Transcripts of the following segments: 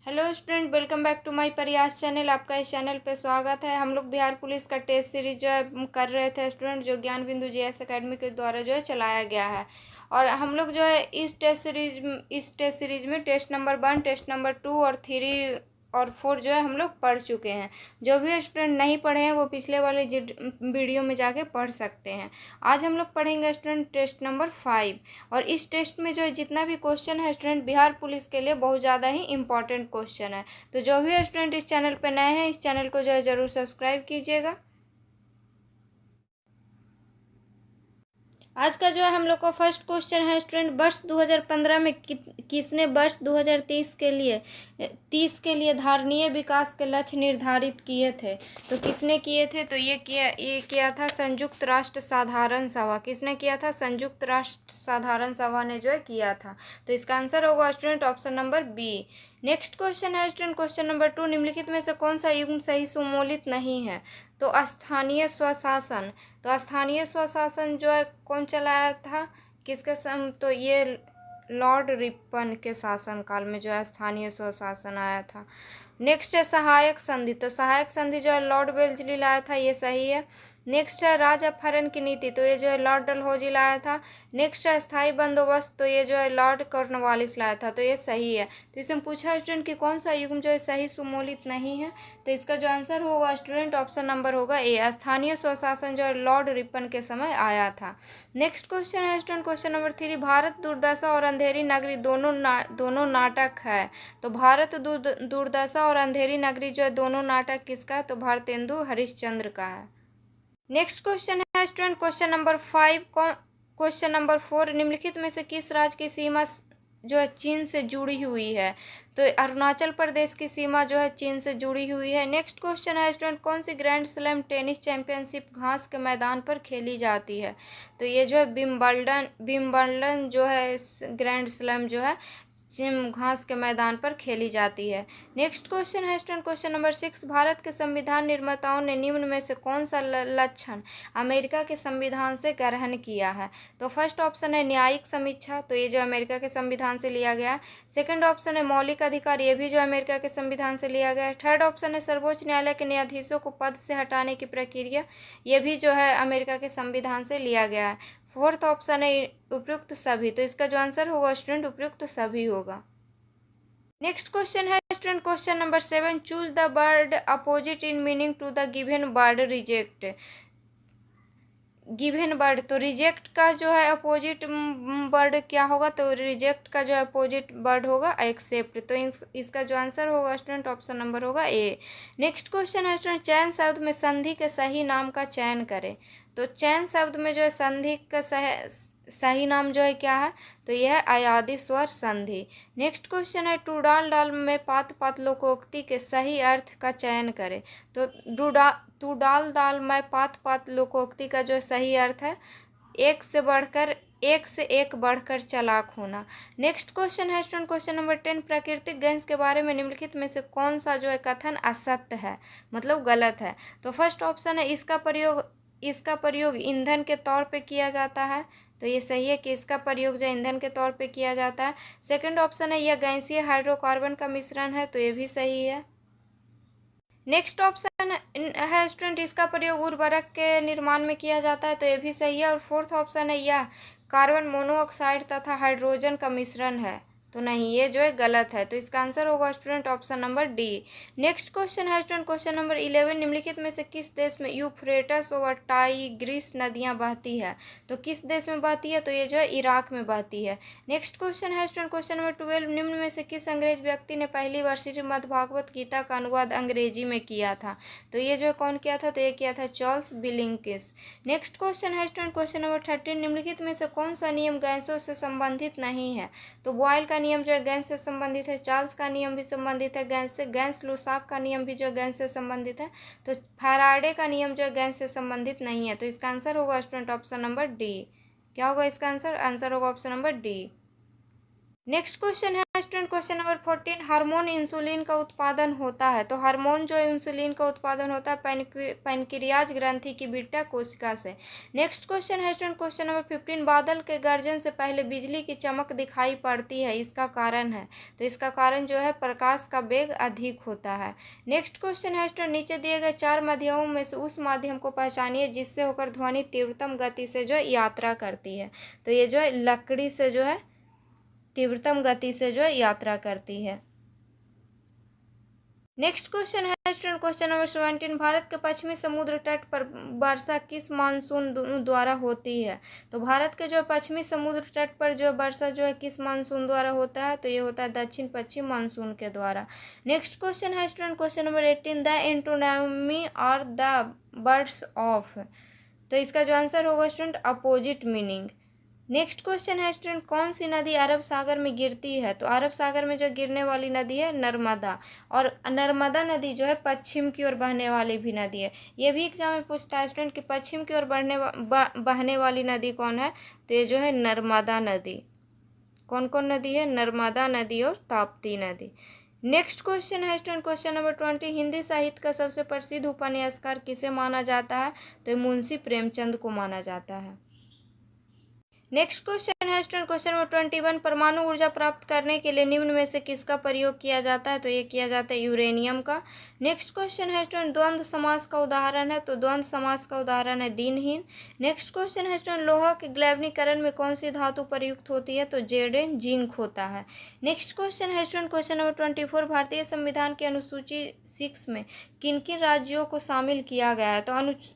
Hello student, welcome back to my Prayas channel. आपका इस channel पे स्वागत है। हम लोग बिहार पुलिस का टेस्ट सीरीज जो है कर रहे थे स्टूडेंट, जो ज्ञान बिंदु जीएस एकेडमी के द्वारा जो है चलाया गया है। और हम लोग जो है इस टेस्ट सीरीज में टेस्ट नंबर 1, टेस्ट नंबर 2 और 3 और 4 जो है हम लोग पढ़ चुके हैं। जो भी स्टूडेंट नहीं पढ़े हैं वो पिछले वाले वीडियो में जाके पढ़ सकते हैं। आज हम लोग पढ़ेंगे स्टूडेंट टेस्ट नंबर 5। और इस टेस्ट में जो है जितना भी क्वेश्चन है स्टूडेंट, बिहार पुलिस के लिए बहुत ज़्यादा ही इंपॉर्टेंट क्वेश्चन है। तो जो भी स्टूडेंट इस चैनल पर नए हैं, इस चैनल को जो है ज़रूर सब्सक्राइब कीजिएगा। आज का जो है हम लोग का फर्स्ट क्वेश्चन है स्टूडेंट, वर्ष 2015 में किसने वर्ष 2030 के लिए धारणीय विकास के लक्ष्य निर्धारित किए थे? तो किसने किए थे? तो ये किया था संयुक्त राष्ट्र साधारण सभा। किसने किया था? संयुक्त राष्ट्र साधारण सभा ने जो है किया था। तो इसका आंसर होगा student option number B. Next question है स्टूडेंट, क्वेश्चन नंबर 2, निम्नलिखित में से कौन सा युग्म सही सुमोलित नहीं है? तो स्थानीय स्वशासन। तो स्थानीय स्वशासन जो है कौन चलाया था, किसके तो ये लॉर्ड रिपन के शासनकाल में जो है स्थानीय स्वशासन आया था। नेक्स्ट है सहायक संधि। तो सहायक संधि जो है लॉर्ड वेल्जली लाया था, ये सही है। नेक्स्ट है राज अपहरण की नीति। तो ये जो है लॉर्ड डलहौजी लाया था। नेक्स्ट है स्थायी बंदोबस्त। तो ये जो है लॉर्ड कॉर्नवालिस लाया था, तो ये सही है। तो इसमें पूछा स्टूडेंट कि कौन सा युग्म जो है सही सुमोलित नहीं है? तो इसका जो आंसर होगा स्टूडेंट ऑप्शन नंबर होगा ए, स्थानीय स्वशासन जो है लॉर्ड रिपन के समय आया था। नेक्स्ट क्वेश्चन है स्टूडेंट, क्वेश्चन नंबर 3, भारत दुर्दशा और अंधेरी नगरी दोनों नाटक है। तो भारत दुर्दशा और अंधेरी नगरी जो है दोनों नाटक किसका है? तो भारतेंदु हरिश्चंद्र का है। नेक्स्ट क्वेश्चन है student, question number 5, question number 4, निम्नलिखित में से किस राज्य की सीमा जो है चीन से जुड़ी हुई है? तो अरुणाचल प्रदेश की सीमा जो है चीन से जुड़ी हुई है। नेक्स्ट क्वेश्चन है स्टूडेंट, कौन सी ग्रैंड स्लैम टेनिस चैंपियनशिप घास के मैदान पर खेली जाती है? तो ये जो है विंबलडन जो है ग्रैंड स्लैम जो है घास के मैदान पर खेली जाती है। नेक्स्ट क्वेश्चन है स्टूडेंट, क्वेश्चन नंबर 6, भारत के संविधान निर्माताओं ने निम्न में से कौन सा लक्षण अमेरिका के संविधान से ग्रहण किया है? तो फर्स्ट ऑप्शन है न्यायिक समीक्षा। तो ये जो अमेरिका के संविधान से लिया गया। सेकंड ऑप्शन है मौलिक अधिकार। ये भी जो अमेरिका के संविधान से लिया गया है। थर्ड ऑप्शन है सर्वोच्च न्यायालय के न्यायाधीशों को पद से हटाने की प्रक्रिया। ये भी जो है अमेरिका के संविधान से लिया गया है। फोर्थ ऑप्शन है उपयुक्त सभी। तो इसका जो आंसर होगा स्टूडेंट उपयुक्त सभी होगा। नेक्स्ट क्वेश्चन है student, question number 7, choose the word opposite in meaning to the given word reject. Given word, तो रिजेक्ट का जो है अपोजिट वर्ड क्या होगा? तो रिजेक्ट का जो अपोजिट वर्ड होगा एक्सेप्ट। तो इसका जो आंसर होगा स्टूडेंट ऑप्शन नंबर होगा ए। नेक्स्ट क्वेश्चन है स्टूडेंट, चयन शब्द में संधि के सही नाम का चयन करें। तो चयन शब्द में जो है संधि का सही नाम जो है क्या है? तो यह है अयादि स्वर संधि। नेक्स्ट क्वेश्चन है, टू डाल डाल में पात पात लोकोक्ति के सही अर्थ का चयन करें। तो तू डाल दाल में पात पात लोकोक्ति का जो सही अर्थ है एक से एक बढ़कर चालाक होना। नेक्स्ट क्वेश्चन है स्टूडेंट, क्वेश्चन नंबर 10, प्राकृतिक गैस के बारे में निम्नलिखित में से कौन सा जो है कथन असत्य है, मतलब गलत है? तो फर्स्ट ऑप्शन है इसका प्रयोग ईंधन के तौर पे किया जाता है। तो ये सही है कि इसका प्रयोग जो ईंधन के तौर पे किया जाता है। सेकंड ऑप्शन है यह गैसीय हाइड्रोकार्बन का मिश्रण है। तो ये भी सही है। नेक्स्ट ऑप्शन है स्टूडेंट, इसका प्रयोग उर्वरक के निर्माण में किया जाता है। तो ये भी सही है। और फोर्थ ऑप्शन है यह कार्बन मोनोऑक्साइड तथा हाइड्रोजन का मिश्रण है। तो नहीं, ये जो है गलत है। तो इसका आंसर होगा student option number D. Next question है स्टूडेंट, क्वेश्चन नंबर 11, निम्नलिखित में से किस देश में यूफ्रेटस और टाइग्रिस नदियां बहती है? तो किस देश में बहती है? तो ये जो है इराक में बहती है। नेक्स्ट क्वेश्चन है स्टूडेंट, क्वेश्चन नंबर 12, निम्न में से किस अंग्रेज व्यक्ति ने पहली बार श्रीमद् भागवत गीता का अनुवाद अंग्रेजी में किया था? तो ये जो है कौन किया था? तो ये किया था चार्ल्स बिलिंकिस। नेक्स्ट क्वेश्चन है स्टूडेंट, क्वेश्चन नंबर 13, निम्नलिखित में से कौन सा नियम गैसों से संबंधित नहीं है? तो बॉयल का नियम जो है गैस से संबंधित है। चार्ल्स का नियम भी संबंधित है गैस से। गैस लुसाक का नियम भी जो है गैस से संबंधित है। तो फैराडे का नियम जो है गैस से संबंधित नहीं है। तो इसका आंसर होगा स्टूडेंट ऑप्शन नंबर डी। क्या होगा इसका आंसर? आंसर होगा option number D. Next question है student question number 14, hormone insulin का उत्पादन होता है। तो हार्मोन जो इंसुलिन का उत्पादन होता है पैनक्रियाज ग्रंथि की बीटा कोशिका से। नेक्स्ट क्वेश्चन है स्टूडेंट क्वेश्चन नंबर 15, बादल के गर्जन से पहले बिजली की चमक दिखाई पड़ती है, इसका कारण है। तो इसका कारण जो है प्रकाश का वेग अधिक होता है। नेक्स्ट क्वेश्चन है स्टूडेंट, नीचे दिए गए 4 माध्यमों में से उस माध्यम को पहचानिए जिससे होकर ध्वनि तीव्रतम गति से जो है यात्रा करती है। तो ये जो है लकड़ी से जो है तीव्रतम गति से जो यात्रा करती है। नेक्स्ट क्वेश्चन है स्टूडेंट क्वेश्चन नंबर 17, भारत के पश्चिमी समुद्र तट पर वर्षा किस मानसून द्वारा होती है। तो भारत के जो पश्चिमी समुद्र तट पर जो वर्षा जो है किस मानसून द्वारा होता है। तो ये होता है दक्षिण पश्चिम मानसून के द्वारा। नेक्स्ट क्वेश्चन है स्टूडेंट क्वेश्चन नंबर 18, द एंटोनिमी और द बर्ड्स ऑफ। तो इसका जो आंसर होगा student opposite meaning. Next question है स्टूडेंट, कौन सी नदी अरब सागर में गिरती है। तो अरब सागर में जो गिरने वाली नदी है नर्मदा, और नर्मदा नदी जो है पश्चिम की ओर बहने वाली भी नदी है। ये भी एग्जाम में पूछता है स्टूडेंट कि पश्चिम की ओर बहने वाली नदी कौन है। तो ये जो है नर्मदा नदी। कौन कौन नदी है, नर्मदा नदी और ताप्ती नदी। नेक्स्ट क्वेश्चन है स्टूडेंट क्वेश्चन नंबर 20, हिंदी साहित्य का सबसे प्रसिद्ध उपन्यासकार किसे माना जाता है। तो मुंशी प्रेमचंद को माना जाता है। नेक्स्ट क्वेश्चन है स्टूडेंट क्वेश्चन नंबर 21, परमाणु ऊर्जा प्राप्त करने के लिए निम्न में से किसका प्रयोग किया जाता है। तो ये किया जाता है यूरेनियम का। नेक्स्ट क्वेश्चन है स्टूडेंट, द्वंद्व समास का उदाहरण है। तो द्वंद्व समास का उदाहरण है दिनहीन। नेक्स्ट क्वेश्चन है स्टूडेंट, लोहा के ग्लैवनीकरण में कौन सी धातु प्रयुक्त होती है। तो जेडेन जिंक होता है। नेक्स्ट क्वेश्चन है स्टूडेंट क्वेश्चन नंबर 24, भारतीय संविधान की अनुसूची 6 में किन किन राज्यों को शामिल किया गया है। तो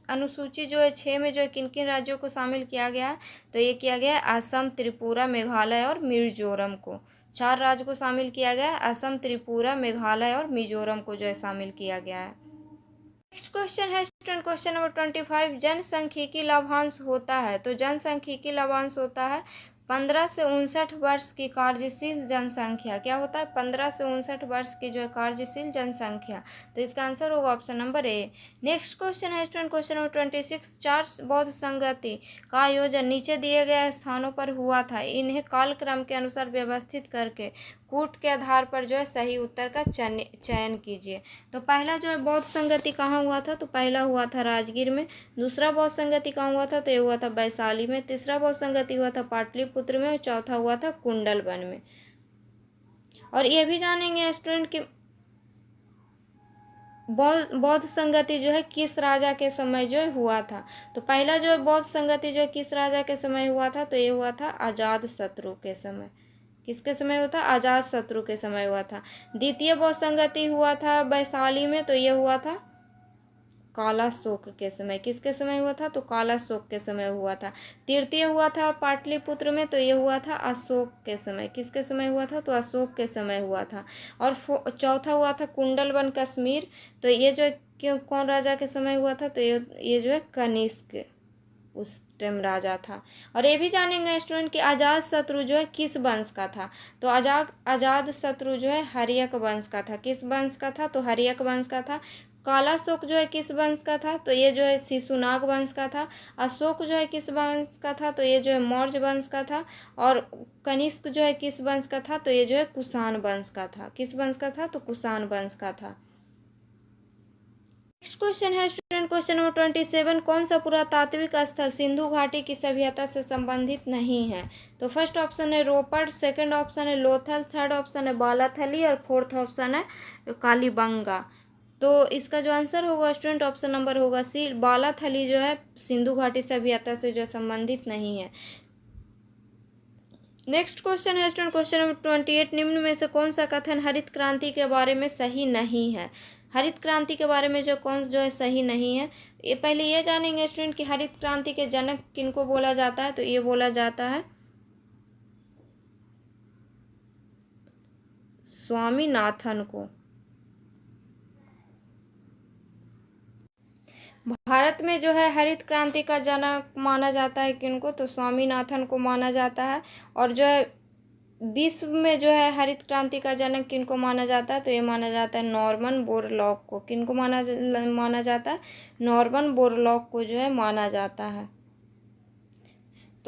अनुसूची जो है 6 में जो है किन किन राज्यों को शामिल किया गया है। तो ये किया गया है असम, त्रिपुरा, मेघालय और मिजोरम को। 4 राज्य को शामिल किया गया है, असम, त्रिपुरा, मेघालय और मिजोरम को जो है शामिल किया गया है। नेक्स्ट क्वेश्चन है स्टूडेंट क्वेश्चन नंबर 25, जनसांख्यिकी लाभांश होता है। तो जनसांख्यिकी लाभांश होता है 15 से 59 वर्ष की कार्यशील जनसंख्या। क्या होता है, 15 से 59 वर्ष की जो है कार्यशील जनसंख्या। तो इसका आंसर होगा option number A. Next question है स्टूडेंट क्वेश्चन नंबर 26, 4 बौद्ध संगति का आयोजन नीचे दिए गए स्थानों पर हुआ था, इन्हें कालक्रम के अनुसार व्यवस्थित करके कूट के आधार पर जो है सही उत्तर का चयन कीजिए। तो पहला जो है बौद्ध संगति कहाँ हुआ था। तो पहला हुआ था राजगीर में। दूसरा बौद्ध संगति कहाँ हुआ था। तो ये हुआ था वैशाली में। तीसरा बौद्ध संगति हुआ था पाटलिपुत्र में। और चौथा हुआ था कुंडलवन में। और ये भी जानेंगे स्टूडेंट कि बौद्ध संगति जो है किस राजा के समय जो है हुआ था। तो पहला जो है बौद्ध संगति जो है किस राजा के समय हुआ था। तो ये हुआ था अजात शत्रु के समय। किसके समय हुआ था, अजात शत्रु के समय हुआ था। द्वितीय बौद्ध संगति हुआ था वैशाली में। तो ये हुआ था कालाशोक के समय। किसके समय हुआ था। तो कालाशोक के समय हुआ था। तृतीय हुआ था पाटलिपुत्र में। तो ये हुआ था अशोक के समय। किसके समय हुआ था। तो अशोक के समय हुआ था। और चौथा हुआ था कुंडलवन कश्मीर। तो ये जो कौन राजा के समय हुआ था। तो ये जो है कनिष्क उस टाइम राजा था। और ये भी जानेंगे स्टूडेंट कि अजात शत्रु जो है किस वंश का था। तो अजात शत्रु जो है हर्यक वंश का था। किस वंश का था। तो हर्यक वंश का था। कालाशोक जो है किस वंश का था। तो ये जो है शिशुनाग वंश का था। अशोक जो है किस वंश का था। तो ये जो है मौर्य वंश का था। और कनिष्क जो है किस वंश का था। तो ये जो है कुषाण वंश का था। किस वंश का था। तो कुषाण वंश का था। नेक्स्ट क्वेश्चन है स्टूडेंट क्वेश्चन नंबर 27, कौन सा पुरातात्विक स्थल सिंधु घाटी की सभ्यता से संबंधित नहीं है। तो फर्स्ट ऑप्शन है रोपड़, सेकंड ऑप्शन है लोथल, थर्ड ऑप्शन है बालाथली और फोर्थ ऑप्शन है कालीबंगा। तो इसका जो आंसर होगा स्टूडेंट ऑप्शन नंबर होगा सी, बालाथली जो है सिंधु घाटी सभ्यता से जो संबंधित नहीं है। नेक्स्ट क्वेश्चन है स्टूडेंट क्वेश्चन नंबर 28, निम्न में से कौन सा कथन हरित क्रांति के बारे में सही नहीं है। हरित क्रांति के बारे में जो है सही नहीं है। ये पहले ये जानेंगे स्टूडेंट कि हरित क्रांति के जनक किनको बोला जाता है। तो ये बोला जाता है स्वामीनाथन को। भारत में जो है हरित क्रांति का जनक माना जाता है किनको। तो स्वामीनाथन को माना जाता है। और जो है विश्व में जो है हरित क्रांति का जनक किनको माना जाता है। तो ये माना जाता है नॉर्मन बोरलॉग को। किनको माना जाता है, नॉर्मन बोरलॉग को जो है माना जाता है।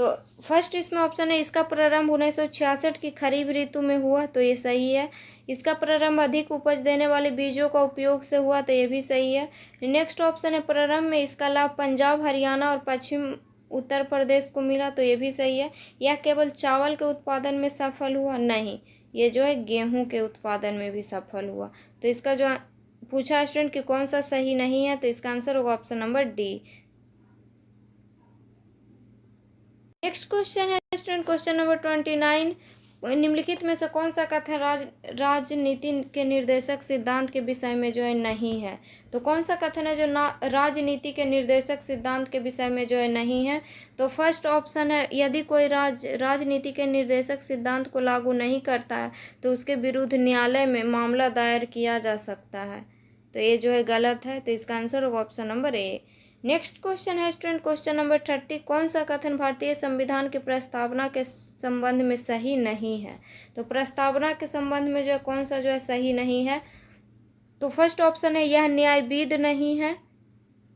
तो फर्स्ट इसमें ऑप्शन है इसका प्रारंभ 1966 की खरीफ ऋतु में हुआ, तो ये सही है। इसका प्रारंभ अधिक उपज देने वाले बीजों का उपयोग से हुआ, तो ये भी सही है। नेक्स्ट ऑप्शन है प्रारंभ में इसका लाभ पंजाब, हरियाणा और पश्चिम उत्तर प्रदेश को मिला, तो ये भी सही है। यह केवल चावल के उत्पादन में सफल हुआ, नहीं, ये जो है गेहूं के उत्पादन में भी सफल हुआ। तो इसका जो पूछा स्टूडेंट कि कौन सा सही नहीं है, तो इसका आंसर होगा option number D. Next question है स्टूडेंट क्वेश्चन नंबर 29, निम्नलिखित में से कौन सा कथन राजनीति के निर्देशक सिद्धांत के विषय में जो है नहीं है। तो कौन सा कथन है जो राजनीति के निर्देशक सिद्धांत के विषय में जो है नहीं है। तो फर्स्ट ऑप्शन है यदि कोई राजनीति के निर्देशक सिद्धांत को लागू नहीं करता है तो उसके विरुद्ध न्यायालय में मामला दायर किया जा सकता है, तो ये जो है गलत है। तो इसका आंसर होगा option number A. Next question है स्टूडेंट क्वेश्चन नंबर 30, कौन सा कथन भारतीय संविधान की प्रस्तावना के संबंध में सही नहीं है। तो प्रस्तावना के संबंध में जो है कौन सा जो है सही नहीं है। तो फर्स्ट ऑप्शन है यह न्यायविद नहीं है,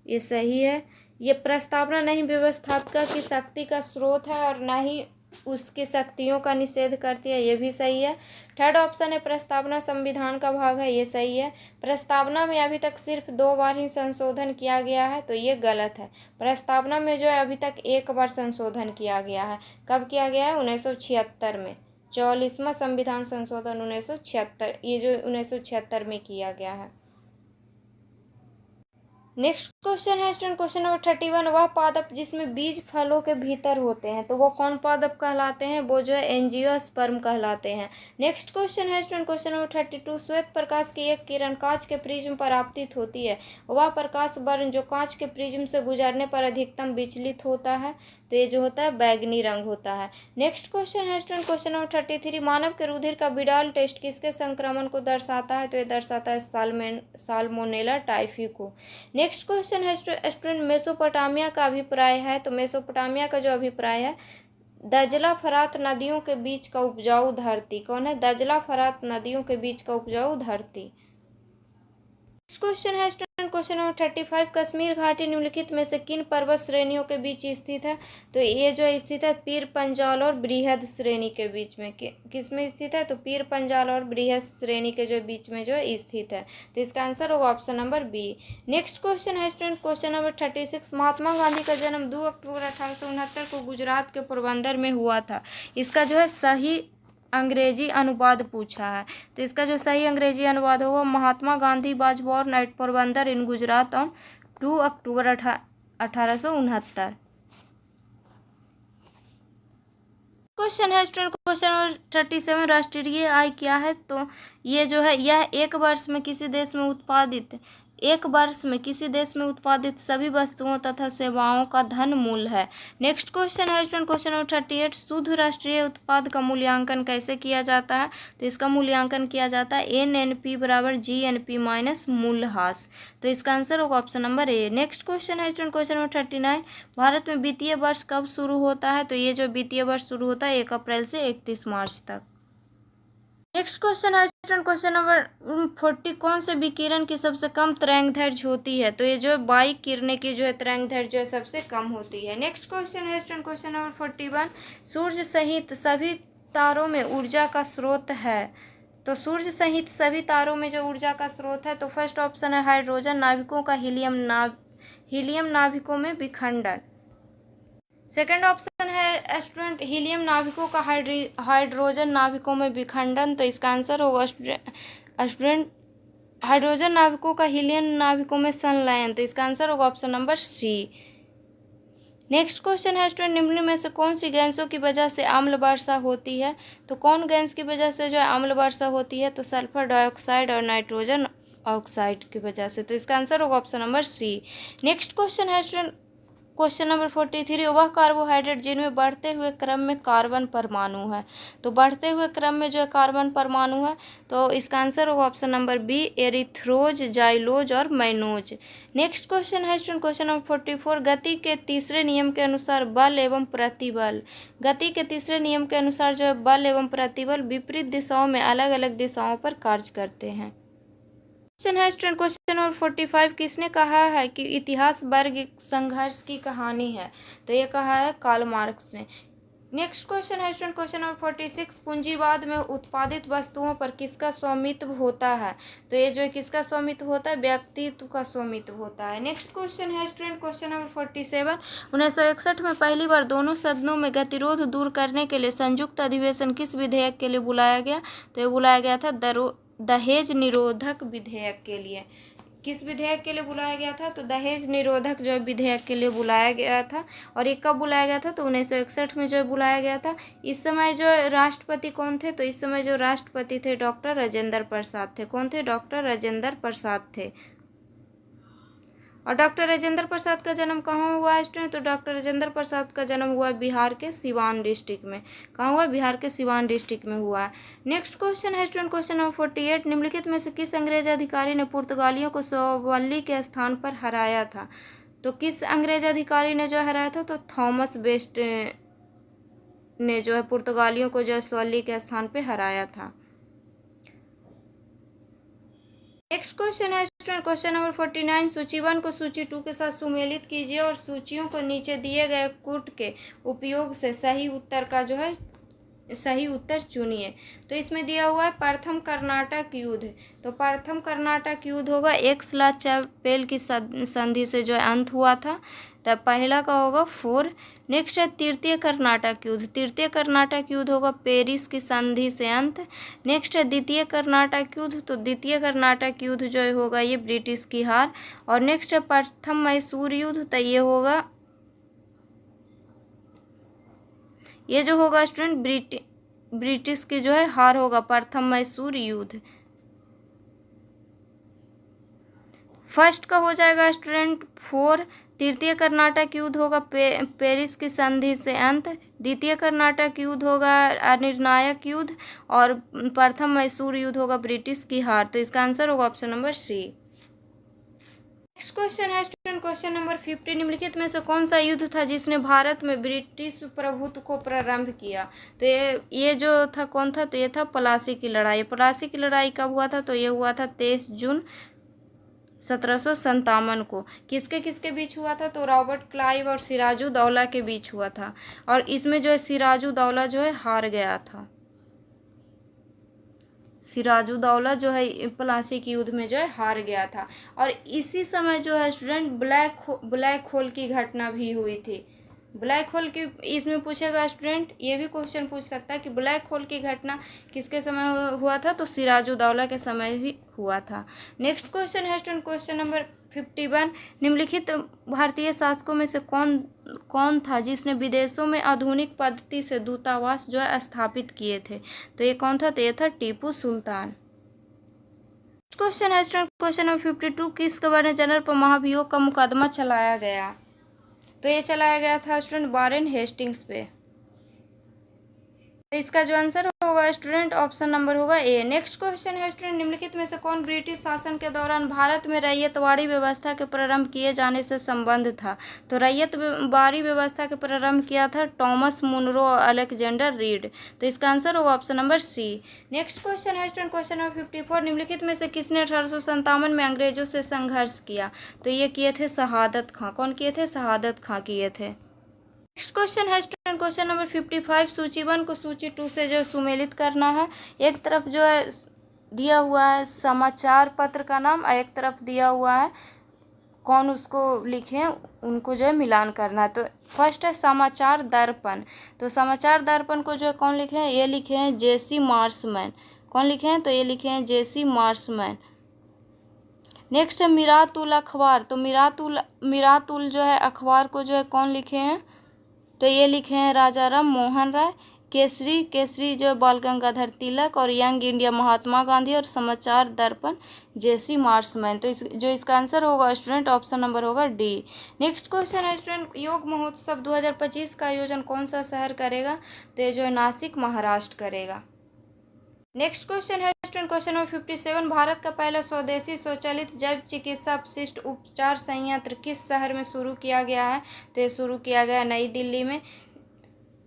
ये सही है। ये प्रस्तावना नहीं व्यवस्थापिका की शक्ति का स्रोत है और न ही उसकी शक्तियों का निषेध करती है, ये भी सही है। थर्ड ऑप्शन है प्रस्तावना संविधान का भाग है, ये सही है। प्रस्तावना में अभी तक सिर्फ 2 बार ही संशोधन किया गया है, तो ये गलत है। प्रस्तावना में जो है अभी तक 1 बार संशोधन किया गया है। कब किया गया है? 1976 में, 44वां संविधान संशोधन 1976, ये जो 1976 में किया गया है। नेक्स्ट क्वेश्चन है स्टूडेंट क्वेश्चन नंबर 31, वह पादप जिसमें बीज फलों के भीतर होते हैं, तो वो कौन पादप कहलाते हैं? वो जो है एंजियोस्पर्म कहलाते हैं। नेक्स्ट क्वेश्चन है स्टूडेंट क्वेश्चन नंबर 32, श्वेत प्रकाश की एक किरण कांच के प्रिज्म पर आपतित होती है, वह प्रकाश वर्ण जो कांच के प्रिज्म से गुजरने पर अधिकतम विचलित होता है, तो ये जो होता है बैगनी रंग होता है। नेक्स्ट क्वेश्चन है स्टूडेंट क्वेश्चन नंबर 33, मानव के रुधिर का विडाल टेस्ट किसके संक्रमण को दर्शाता है? तो ये दर्शाता है साल्मोनेला टाइफी को। नेक्स्ट क्वेश्चन है स्टूडेंट मेसोपोटामिया का अभिप्राय है, तो मेसोपोटामिया का जो अभिप्राय है दजला फरात नदियों के बीच का उपजाऊ धरती। कौन है? दजला फरात नदियों के बीच का उपजाऊ धरती। नेक्स्ट क्वेश्चन है स्टूडेंट क्वेश्चन नंबर 35, कश्मीर घाटी निम्नलिखित में से किन पर्वत श्रेणियों के बीच स्थित है? तो ये जो स्थित है पीर पंजाल और बृहद श्रेणी के बीच में। किस में स्थित है? तो पीर पंजाल और बृहद श्रेणी के जो बीच में जो स्थित है, तो इसका आंसर होगा option number B. Next question है student question number 36, Mahatma Gandhi का जन्म 2 अक्टूबर 1869 को गुजरात के पोरबंदर में हुआ था। इसका जो है सही अंग्रेजी अनुवाद पूछा है, तो इसका जो सही अंग्रेजी अनुवाद होगा Mahatma Gandhi was born at Porbandar in Gujarat on 2 October 1869। Question है स्टूडेंट क्वेश्चन नंबर 37, राष्ट्रीय आय क्या है? तो ये जो है यह एक वर्ष में किसी देश में उत्पादित सभी वस्तुओं तथा सेवाओं का धन मूल्य है। नेक्स्ट क्वेश्चन है स्टूडेंट क्वेश्चन नंबर 38, शुद्ध राष्ट्रीय उत्पाद का मूल्यांकन कैसे किया जाता है? तो इसका मूल्यांकन किया जाता है NNP बराबर GNP माइनस मूल्यह्रास, तो इसका आंसर होगा option number A. Next question है स्टूडेंट क्वेश्चन नंबर 39, भारत में वित्तीय वर्ष कब शुरू होता है? तो ये जो वित्तीय वर्ष शुरू होता है 1 अप्रैल से 31 मार्च तक। नेक्स्ट क्वेश्चन है स्टूडेंट क्वेश्चन नंबर 40, कौन से विकिरण की सबसे कम तरंगदैर्घ्य होती है? तो ये जो बाई किरणें की जो है तरंगदैर्घ्य जो है सबसे कम होती है। नेक्स्ट क्वेश्चन है स्टूडेंट क्वेश्चन नंबर 41, सूर्य सहित सभी तारों में ऊर्जा का स्रोत है। तो सूर्य सहित सभी तारों में जो ऊर्जा का स्रोत है, तो फर्स्ट ऑप्शन है हाइड्रोजन नाभिकों का हीलियम नाभिकों में विखंडन। सेकेंड ऑप्शन है स्टूडेंट हीलियम नाभिकों का हाइड्रोजन नाभिकों में विखंडन, तो इसका आंसर होगा स्टूडेंट हाइड्रोजन नाभिकों का हीलियम नाभिकों में संलयन, तो इसका आंसर होगा option number C. Next question है स्टूडेंट निम्न में से कौन सी गैसों की वजह से अम्ल वर्षा होती है? तो कौन गैस की वजह से जो है अम्ल वर्षा होती है? तो सल्फर डाइऑक्साइड और नाइट्रोजन ऑक्साइड की वजह से, तो इसका आंसर होगा option number C. Next question है स्टूडेंट क्वेश्चन नंबर 43, वह कार्बोहाइड्रेट जिनमें बढ़ते हुए क्रम में कार्बन परमाणु है। तो बढ़ते हुए क्रम में जो है कार्बन परमाणु है, तो इसका आंसर होगा option number B, erythrose, xylose और मैनोज। नेक्स्ट क्वेश्चन है स्टूडेंट क्वेश्चन नंबर 44, गति के तीसरे नियम के अनुसार बल एवं प्रतिबल। गति के तीसरे नियम के अनुसार जो है बल एवं प्रतिबल विपरीत दिशाओं में अलग अलग दिशाओं पर कार्य करते हैं। क्वेश्चन है स्टूडेंट क्वेश्चन नंबर नंबर 45, किसने कहा है कि इतिहास वर्ग संघर्ष की कहानी है? तो ये कहा है कार्ल मार्क्स ने। नेक्स्ट क्वेश्चन है स्टूडेंट, क्वेश्चन नंबर 46, पूंजीवाद में उत्पादित वस्तुओं पर किसका स्वामित्व होता है? तो ये जो है किसका स्वामित्व होता है? व्यक्तित्व का स्वामित्व होता है। नेक्स्ट क्वेश्चन है स्टूडेंट, क्वेश्चन नंबर 47, 1961 में पहली बार दोनों सदनों में गतिरोध दूर करने के लिए संयुक्त अधिवेशन किस विधेयक के लिए बुलाया गया? तो ये बुलाया गया था दहेज निरोधक विधेयक के लिए। किस विधेयक के लिए बुलाया गया था? तो दहेज निरोधक जो विधेयक के लिए बुलाया गया था। और ये कब बुलाया गया था? तो 1961 में जो बुलाया गया था। इस समय जो राष्ट्रपति कौन थे? तो इस समय जो राष्ट्रपति थे डॉक्टर राजेंद्र प्रसाद थे। कौन थे? डॉक्टर राजेंद्र प्रसाद थे। और डॉक्टर राजेंद्र प्रसाद का जन्म कहाँ हुआ है स्टूडेंट? तो डॉक्टर राजेंद्र प्रसाद का जन्म हुआ बिहार के सिवान डिस्ट्रिक्ट में। कहाँ हुआ? बिहार के सिवान डिस्ट्रिक्ट में हुआ है। नेक्स्ट क्वेश्चन है स्टूडेंट, क्वेश्चन नंबर 48, निम्नलिखित में से किस अंग्रेज अधिकारी ने पुर्तगालियों को सोवल्ली के स्थान पर हराया था? तो किस अंग्रेज अधिकारी ने जो हराया था? तो थॉमस बेस्ट ने जो है पुर्तगालियों को जो सोवल्ली के स्थान पर हराया था। नेक्स्ट क्वेश्चन है स्टूडेंट, क्वेश्चन नंबर 49, सूची 1 को सूची 2 के साथ सुमेलित कीजिए और सूचियों को नीचे दिए गए कूट के उपयोग से सही उत्तर चुनिए। तो इसमें दिया हुआ है प्रथम कर्नाटक युद्ध। तो प्रथम कर्नाटक युद्ध होगा एक्सला-चैपेल की संधि से जो अंत हुआ था। तब पहला का होगा 4। नेक्स्ट है तृतीय कर्नाटक युद्ध। तृतीय कर्नाटक युद्ध होगा पेरिस की संधि से अंत। नेक्स्ट है द्वितीय कर्नाटक युद्ध। तो द्वितीय कर्नाटक युद्ध जो होगा ये ब्रिटिश की हार। और नेक्स्ट है प्रथम मैसूर युद्ध। तो ये जो होगा स्टूडेंट ब्रिटिश की जो है हार होगा, प्रथम मैसूर युद्ध। फर्स्ट का हो जाएगा स्टूडेंट 4। तृतीय कर्नाटक युद्ध होगा पेरिस की संधि से अंत। द्वितीय कर्नाटक युद्ध होगा अनिर्णायक युद्ध। और प्रथम मैसूर युद्ध होगा ब्रिटिश की हार। तो इसका आंसर होगा option number C. Next question है स्टूडेंट, क्वेश्चन नंबर 50, निम्नलिखित में से कौन सा युद्ध था जिसने भारत में ब्रिटिश प्रभुत्व को प्रारंभ किया? तो ये जो था कौन था? तो ये था प्लासी की लड़ाई। प्लासी की लड़ाई कब हुआ था? तो ये हुआ था 23 जून 1757 को। किसके किसके बीच हुआ था? तो रॉबर्ट क्लाइव और सिराजुद्दौला के बीच हुआ था। और इसमें जो है सिराजुद्दौला जो है हार गया था। सिराजुद्दौला जो है प्लासी के युद्ध में जो है हार गया था। और इसी समय जो है स्टूडेंट ब्लैक होल की घटना भी हुई थी। ब्लैक होल की इसमें पूछेगा स्टूडेंट, ये भी क्वेश्चन पूछ सकता है कि ब्लैक होल की घटना किसके समय हुआ था? तो सिराजुद्दौला के समय ही हुआ था। नेक्स्ट क्वेश्चन है स्टूडेंट, क्वेश्चन नंबर 51, निम्नलिखित भारतीय शासकों में से कौन था जिसने विदेशों में आधुनिक पद्धति से दूतावास जो है स्थापित किए थे? तो ये कौन था? तो ये था टीपू सुल्तान। क्वेश्चन है स्टूडेंट, क्वेश्चन नंबर 52, किस गवर्नर जनरल पर महाभियोग का मुकदमा चलाया गया? तो ये चलाया गया था स्टूडेंट वारेन हेस्टिंग्स पे। तो इसका जो आंसर होगा स्टूडेंट ऑप्शन नंबर होगा ए। नेक्स्ट क्वेश्चन है स्टूडेंट, निम्नलिखित में से कौन ब्रिटिश शासन के दौरान भारत में रैयतवाड़ी व्यवस्था के प्रारंभ किए जाने से संबंध था? तो रैयतवाड़ी व्यवस्था के प्रारंभ किया था टॉमस मुनरो और अलेक्जेंडर रीड। तो इसका आंसर होगा option number C. Next question है स्टूडेंट, क्वेश्चन नंबर 54, निम्नलिखित में से किसने 1857 में अंग्रेजों से संघर्ष किया? तो ये किए थे शहादत खां। कौन किए थे? शहादत खां किए थे। नेक्स्ट क्वेश्चन है स्टूडेंट, क्वेश्चन नंबर 55, सूची 1 को सूची 2 से जो सुमेलित करना है। एक तरफ जो है दिया हुआ है समाचार पत्र का नाम और एक तरफ दिया हुआ है कौन उसको लिखे, उनको जो है मिलान करना है। तो फर्स्ट है समाचार दर्पण। तो समाचार दर्पण को जो है कौन लिखे हैं? ये लिखे हैं जेसी मार्समैन। कौन लिखे हैं? तो ये लिखे हैं जेसी मार्समैन। नेक्स्ट है मिरातुल अखबार। तो मिरातुल जो है अखबार को जो है कौन लिखे हैं? तो ये लिखे हैं राजा राम मोहन राय। केसरी जो बाल गंगाधर तिलक और यंग इंडिया महात्मा गांधी और समाचार दर्पण जेसी मार्समैन। तो इसका आंसर होगा स्टूडेंट ऑप्शन नंबर होगा डी। नेक्स्ट क्वेश्चन है स्टूडेंट, योग महोत्सव 2025 का आयोजन कौन सा शहर करेगा? तो ये जो है नासिक महाराष्ट्र करेगा। नेक्स्ट क्वेश्चन है स्टूडेंट, क्वेश्चन नंबर 57, भारत का पहला स्वदेशी स्वचालित जैव चिकित्सा अपशिष्ट उपचार संयंत्र किस शहर में शुरू किया गया है? तो ये शुरू किया गया नई दिल्ली में।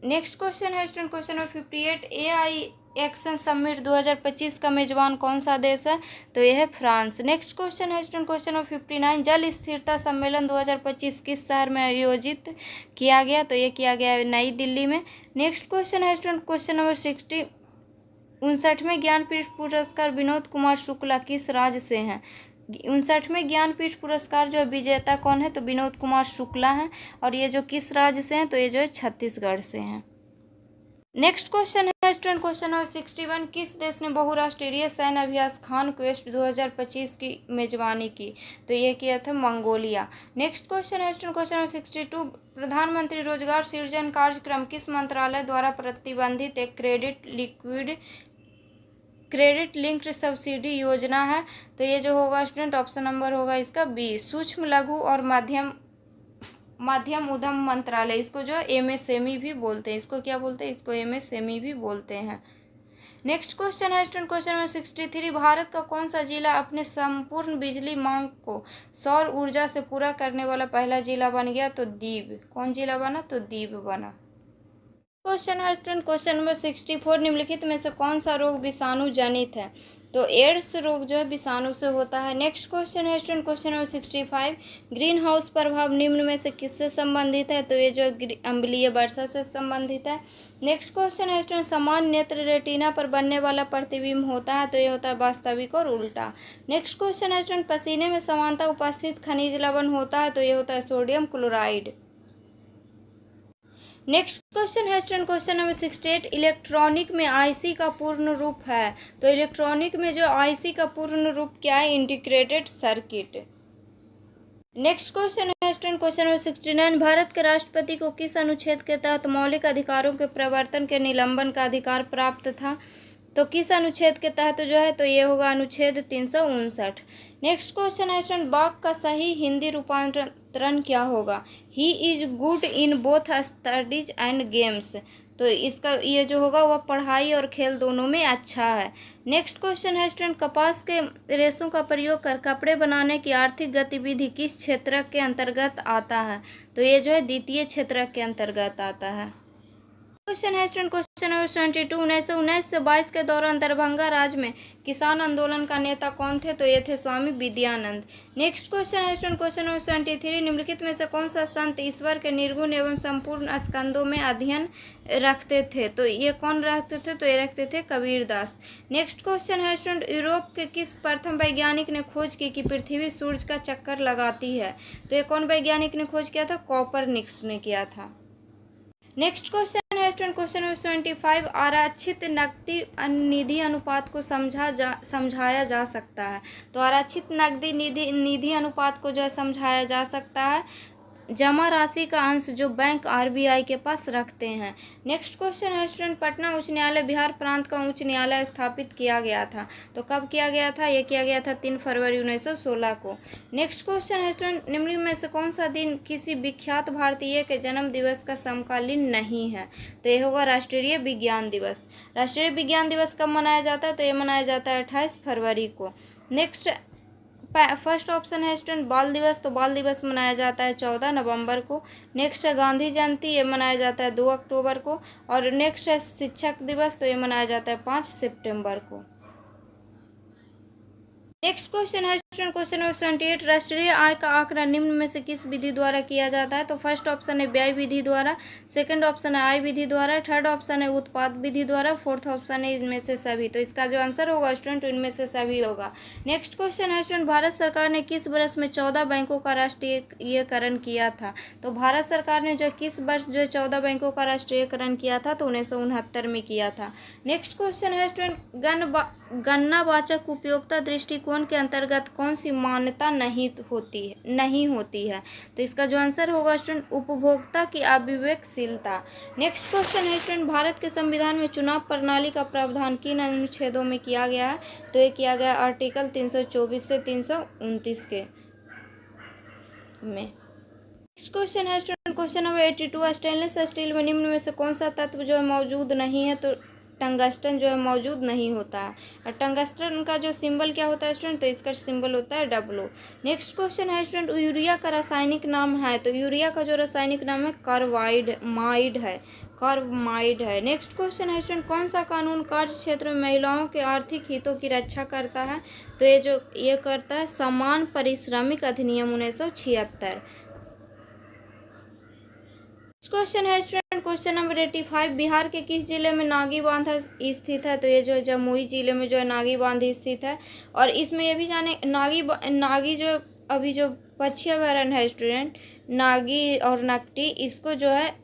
नेक्स्ट क्वेश्चन है student, question number 58, action summit 2025 का मेजबान कौन सा देश है? तो यह है फ्रांस। नेक्स्ट क्वेश्चन है स्टूडेंट, क्वेश्चन नंबर 59, जल स्थिरता सम्मेलन 2025 किस शहर में आयोजित किया गया? तो ये किया गया है नई दिल्ली में। नेक्स्ट क्वेश्चन है स्टूडेंट, क्वेश्चन नंबर 59वें ज्ञानपीठ पुरस्कार विनोद कुमार शुक्ला किस राज्य से हैं? 59वें ज्ञानपीठ पुरस्कार जो विजेता कौन है? तो विनोद कुमार शुक्ला हैं। और ये जो किस राज्य से हैं? तो ये जो है छत्तीसगढ़ से हैं। नेक्स्ट क्वेश्चन है स्टूडेंट, क्वेश्चन नंबर 61, किस देश ने बहुराष्ट्रीय सैन्य अभ्यास खान क्वेस्ट 2025 की मेजबानी की? तो ये किया था मंगोलिया। नेक्स्ट क्वेश्चन है स्टूडेंट, क्वेश्चन नंबर 62, प्रधानमंत्री रोजगार सृजन कार्यक्रम किस मंत्रालय द्वारा प्रतिबंधित एक क्रेडिट लिंक्ड सब्सिडी योजना है? तो ये जो होगा स्टूडेंट ऑप्शन नंबर होगा इसका बी, सूक्ष्म लघु और मध्यम उद्यम मंत्रालय। इसको जो एमएसएमई भी बोलते हैं। इसको क्या बोलते हैं? इसको एमएसएमई भी बोलते हैं। नेक्स्ट क्वेश्चन है स्टूडेंट, क्वेश्चन नंबर 63, भारत का कौन सा जिला अपने संपूर्ण बिजली मांग को सौर ऊर्जा से पूरा करने वाला पहला जिला बन गया? तो दीव। कौन जिला बना? तो दीव बना। क्वेश्चन है स्टूडेंट, क्वेश्चन नंबर 64, निम्नलिखित में से कौन सा रोग विषाणु जनित है? तो एड्स रोग जो है विषाणु से होता है। नेक्स्ट क्वेश्चन है student, question number 65, green house प्रभाव निम्न में से किससे संबंधित है? तो ये जो अम्लीय वर्षा से संबंधित है। नेक्स्ट क्वेश्चन है स्टूडेंट, समान नेत्र रेटिना पर बनने वाला प्रतिबिंब होता है? तो ये होता है वास्तविक और उल्टा। नेक्स्ट क्वेश्चन है स्टूडेंट, पसीने में समानता उपस्थित खनिज लवण होता है? तो ये होता है सोडियम क्लोराइड। नेक्स्ट क्वेश्चन है स्टूडेंट, क्वेश्चन नंबर 68, इलेक्ट्रॉनिक में आईसी का पूर्ण रूप है? तो इलेक्ट्रॉनिक में जो आईसी का पूर्ण रूप क्या है? Integrated circuit. नेक्स्ट क्वेश्चन है स्टूडेंट, क्वेश्चन नंबर 69, भारत के राष्ट्रपति को किस अनुच्छेद के तहत मौलिक अधिकारों के प्रवर्तन के निलंबन का अधिकार प्राप्त था? तो किस अनुच्छेद के तहत जो है? तो ये होगा अनुच्छेद 359। नेक्स्ट क्वेश्चन है स्टूडेंट, बाघ का सही हिंदी रूपांतरण क्या होगा? He is good in both studies and games. तो इसका ये जो होगा वह पढ़ाई और खेल दोनों में अच्छा है। नेक्स्ट क्वेश्चन है स्टूडेंट, कपास के रेशों का प्रयोग कर कपड़े बनाने की आर्थिक गतिविधि किस क्षेत्र के अंतर्गत आता है? तो ये जो है द्वितीय क्षेत्र के अंतर्गत आता है। क्वेश्चन है स्टूडेंट, क्वेश्चन नंबर 72, 1919 से 22 के दौरान दरभंगा राज्य में किसान आंदोलन का नेता कौन थे? तो ये थे स्वामी विद्यानंद। नेक्स्ट क्वेश्चन है स्टूडेंट, क्वेश्चन नंबर 73, निम्नलिखित में से कौन सा संत ईश्वर के निर्गुण एवं संपूर्ण स्कंदों में अध्ययन रखते थे? तो ये कौन रखते थे? तो ये रखते थे कबीरदास। नेक्स्ट क्वेश्चन है स्टूडेंट, यूरोप के किस प्रथम वैज्ञानिक ने खोज की कि पृथ्वी सूर्य का चक्कर लगाती है? तो ये कौन वैज्ञानिक ने खोज किया था? कॉपरनिकस ने किया था। नेक्स्ट क्वेश्चन है स्टूडेंट, क्वेश्चन नंबर 75, आरक्षित नकदी निधि अनुपात को समझाया जा सकता है? तो आरक्षित नकदी निधि अनुपात को जो है समझाया जा सकता है जमा राशि का अंश जो बैंक आरबीआई के पास रखते हैं। नेक्स्ट क्वेश्चन है स्टूडेंट, पटना उच्च न्यायालय बिहार प्रांत का उच्च न्यायालय स्थापित किया गया था? तो कब किया गया था? ये किया गया था 3 फरवरी 1916 को। नेक्स्ट क्वेश्चन है स्टूडेंट, निम्न में से कौन सा दिन किसी विख्यात भारतीय के जन्म दिवस का समकालीन नहीं है? तो ये होगा राष्ट्रीय विज्ञान दिवस। राष्ट्रीय विज्ञान दिवस कब मनाया जाता है? तो ये मनाया जाता है 28 फरवरी को। नेक्स्ट फर्स्ट ऑप्शन है स्टूडेंट बाल दिवस। तो बाल दिवस मनाया जाता है 14 नवंबर को। नेक्स्ट है गांधी जयंती, ये मनाया जाता है 2 अक्टूबर को। और नेक्स्ट है शिक्षक दिवस, तो ये मनाया जाता है 5 सितंबर को। नेक्स्ट क्वेश्चन है स्टूडेंट, क्वेश्चन नंबर 78, राष्ट्रीय आय का आंकड़ा निम्न में से किस विधि द्वारा किया जाता है? तो फर्स्ट ऑप्शन है व्यय विधि द्वारा, सेकंड ऑप्शन है आय विधि द्वारा, थर्ड ऑप्शन है उत्पाद विधि द्वारा, फोर्थ ऑप्शन है इनमें से सभी। तो इसका जो आंसर होगा स्टूडेंट इनमें से सभी होगा। नेक्स्ट क्वेश्चन है स्टूडेंट, भारत सरकार ने किस वर्ष में 14 बैंकों का राष्ट्रीयकरण किया था? तो भारत सरकार ने जो किस वर्ष जो 14 बैंकों का राष्ट्रीयकरण किया था? तो 1969 में किया था। नेक्स्ट क्वेश्चन है स्टूडेंट, गणनावाचक उपयोगिता दृष्टिकोण के अंतर्गत कौन सी मान्यता नहीं होती है? तो इसका जो आंसर होगा स्टूडेंट उपभोक्ता की अविवेकशीलता। नेक्स्ट क्वेश्चन है स्टूडेंट, भारत के संविधान में चुनाव प्रणाली का प्रावधान किन अनुच्छेदों में किया गया है? तो ये किया गया आर्टिकल 324 से 329 के में। नेक्स्ट क्वेश्चन है student, question number 82, stainless steel में निम्न में से कौन सा तत्व जो है मौजूद नहीं है? तो टंगस्टन जो है मौजूद नहीं होता है। और टंगस्टन का जो सिंबल क्या होता है स्टूडेंट? तो इसका सिंबल होता है W। नेक्स्ट क्वेश्चन है स्टूडेंट, यूरिया का रासायनिक नाम है? तो यूरिया का जो रासायनिक नाम है कार्बाइड माइड है। कार्बाइड है। नेक्स्ट क्वेश्चन है स्टूडेंट, कौन सा कानून कार्य क्षेत्र में महिलाओं के आर्थिक हितों की रक्षा करता है? तो ये करता है समान पारिश्रमिक अधिनियम 1976। क्वेश्चन है स्टूडेंट, क्वेश्चन नंबर 85, बिहार के किस जिले में नागी बांध स्थित है? तो ये जो जमुई जिले में जो है नागी बांध स्थित है। और इसमें ये भी जाने नागी जो अभी जो पक्षी अभयारण्य है स्टूडेंट, नागी और नकटी, इसको जो है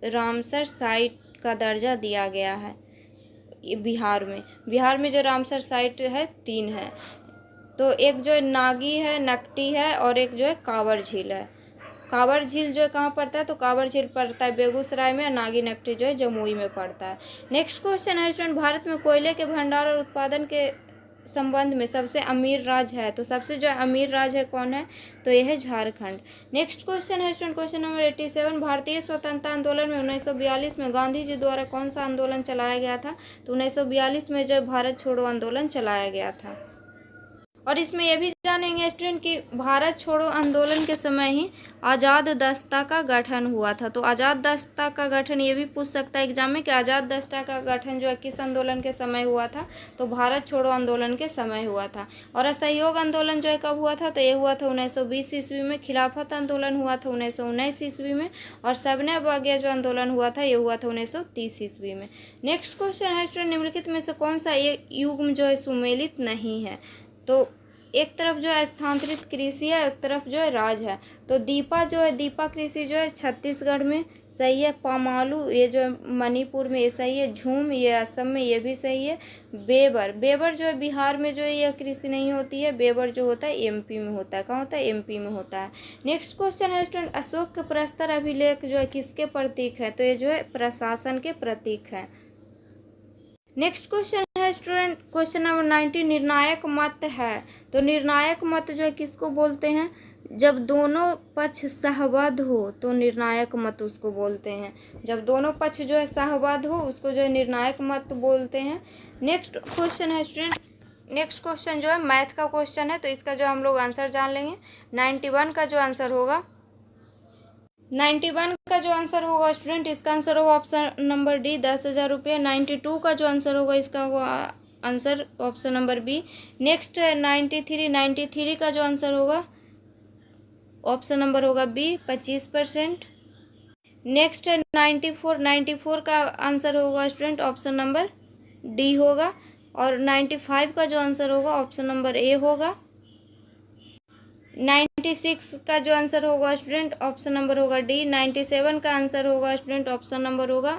रामसर साइट का दर्जा दिया गया है। बिहार में जो रामसर साइट है 3 है। तो एक जो नागी है, नकटी है, और एक जो है कांवर झील है। कांवर झील जो है कहाँ पड़ता है? तो कांवर झील पड़ता है बेगूसराय में, नागी नकटी जो है जमुई में पड़ता है। नेक्स्ट क्वेश्चन है स्टूडेंट, भारत में कोयले के भंडार और उत्पादन के संबंध में सबसे अमीर राज्य है? तो सबसे जो अमीर राज्य है कौन है? तो यह है झारखंड। नेक्स्ट क्वेश्चन है स्टूडेंट, क्वेश्चन नंबर 87, भारतीय स्वतंत्रता आंदोलन में 1942 में गांधी जी द्वारा कौन सा आंदोलन चलाया गया था? तो 1942 में जो भारत छोड़ो आंदोलन चलाया गया था। और इसमें यह भी जानेंगे स्टूडेंट कि भारत छोड़ो आंदोलन के समय ही आज़ाद दस्ता का गठन हुआ था। तो आज़ाद दस्ता का गठन ये भी पूछ सकता है एग्जाम में कि आज़ाद दस्ता का गठन जो है किस आंदोलन के समय हुआ था? तो भारत छोड़ो आंदोलन के समय हुआ था। और असहयोग आंदोलन जो है कब हुआ था? तो ये हुआ था 1920 ईस्वी में। खिलाफत आंदोलन हुआ था 1919 ईस्वी में। और सबने अवज्ञा जो आंदोलन हुआ था ये हुआ था 1930 ईस्वी में। नेक्स्ट क्वेश्चन है स्टूडेंट, निम्नलिखित में से कौन सा एक युग जो है सुमेलित नहीं है? तो एक तरफ जो है स्थानांतरित कृषि है, एक तरफ जो है राज है। तो दीपा कृषि जो है छत्तीसगढ़ में सही है। पामालू ये जो है मणिपुर में ये सही है। झूम ये असम में ये भी सही है। बेबर जो है बिहार में जो है यह कृषि नहीं होती है। बेबर जो होता है एमपी में होता है। कहाँ होता है? एमपी में होता है। नेक्स्ट क्वेश्चन है स्टूडेंट, अशोक के प्रस्तर अभिलेख जो है किसके प्रतीक है? तो ये जो है प्रशासन के प्रतीक है। नेक्स्ट क्वेश्चन है स्टूडेंट, क्वेश्चन नंबर 90, निर्णायक मत है। तो निर्णायक मत जो है किसको बोलते हैं? जब दोनों पक्ष सहमत हो तो निर्णायक मत उसको बोलते हैं। जब दोनों पक्ष जो है सहमत हो उसको जो है निर्णायक मत बोलते हैं। नेक्स्ट क्वेश्चन है स्टूडेंट, नेक्स्ट क्वेश्चन जो है मैथ का क्वेश्चन है। तो इसका जो हम लोग आंसर जान लेंगे। 91 का जो आंसर होगा 91 का जो आंसर होगा स्टूडेंट, इसका आंसर होगा ऑप्शन नंबर डी 10,000 रुपये। 92 का जो आंसर होगा इसका होगा answer option number B. Next है 93 का जो आंसर होगा ऑप्शन नंबर होगा बी 25%। नेक्स्ट है 94 का आंसर होगा स्टूडेंट ऑप्शन नंबर डी होगा। और 95 का जो आंसर होगा ऑप्शन नंबर ए होगा। 96 का जो आंसर होगा स्टूडेंट ऑप्शन नंबर होगा डी। 97 का आंसर होगा स्टूडेंट ऑप्शन नंबर होगा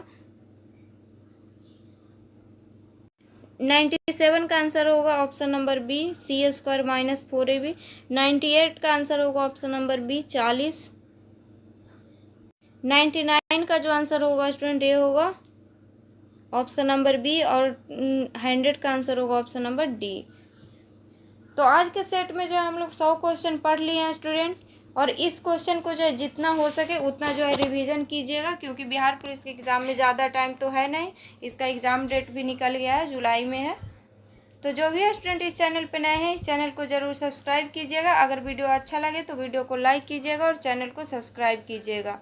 97 का आंसर होगा option number B C² - 4AB। 98 का आंसर होगा ऑप्शन नंबर बी 40। 99 का जो आंसर होगा स्टूडेंट ये होगा ऑप्शन नंबर बी। और 100 का आंसर होगा ऑप्शन नंबर डी। तो आज के सेट में जो है हम लोग 100 क्वेश्चन पढ़ लिए हैं स्टूडेंट। और इस क्वेश्चन को जो है जितना हो सके उतना जो है रिवीजन कीजिएगा, क्योंकि बिहार पुलिस के एग्ज़ाम में ज़्यादा टाइम तो है नहीं। इसका एग्ज़ाम डेट भी निकल गया है, जुलाई में है। तो जो भी स्टूडेंट इस चैनल पे नए हैं इस चैनल को ज़रूर सब्सक्राइब कीजिएगा। अगर वीडियो अच्छा लगे तो वीडियो को लाइक कीजिएगा और चैनल को सब्सक्राइब कीजिएगा।